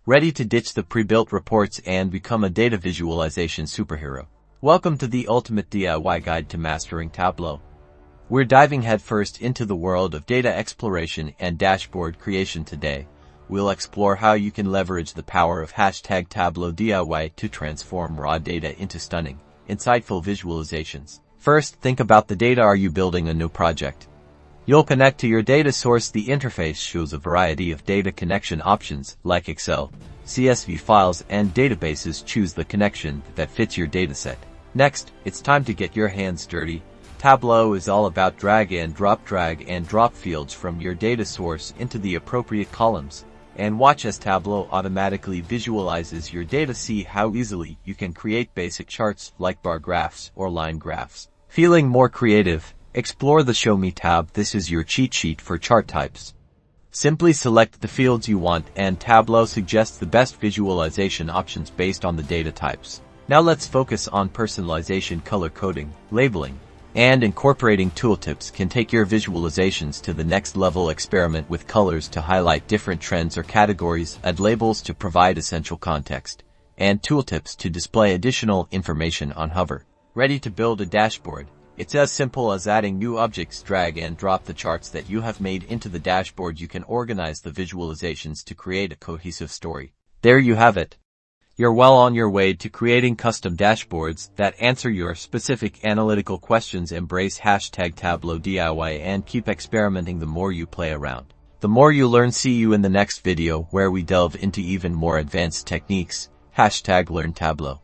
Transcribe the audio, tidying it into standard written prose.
Ready to ditch the pre-built reports and become a data visualization superhero? Welcome to the ultimate DIY guide to mastering Tableau. We're diving headfirst into the world of data exploration and dashboard creation today. We'll explore how you can leverage the power of #Tableau DIY to transform raw data into stunning, insightful visualizations. First, think about the data. Are you building a new project? You'll connect to your data source. The interface shows a variety of data connection options like Excel, CSV files, and databases. Choose the connection that fits your dataset. Next, it's time to get your hands dirty. Tableau is all about drag and drop fields from your data source into the appropriate columns. And watch as Tableau automatically visualizes your data. See how easily you can create basic charts like bar graphs or line graphs. Feeling more creative? Explore the Show Me tab. This is your cheat sheet for chart types. Simply select the fields you want and Tableau suggests the best visualization options based on the data types. Now let's focus on personalization. Color coding, labeling, and incorporating tooltips can take your visualizations to the next level. Experiment with colors to highlight different trends or categories, add labels to provide essential context, and tooltips to display additional information on hover. Ready to build a dashboard? It's as simple as adding new objects. Drag and drop the charts that you have made into the dashboard. You can organize the visualizations to create a cohesive story. There you have it. You're well on your way to creating custom dashboards that answer your specific analytical questions. Embrace #Tableau DIY and keep experimenting. The more you play around, the more you learn. See you in the next video where we delve into even more advanced techniques. #LearnTableau.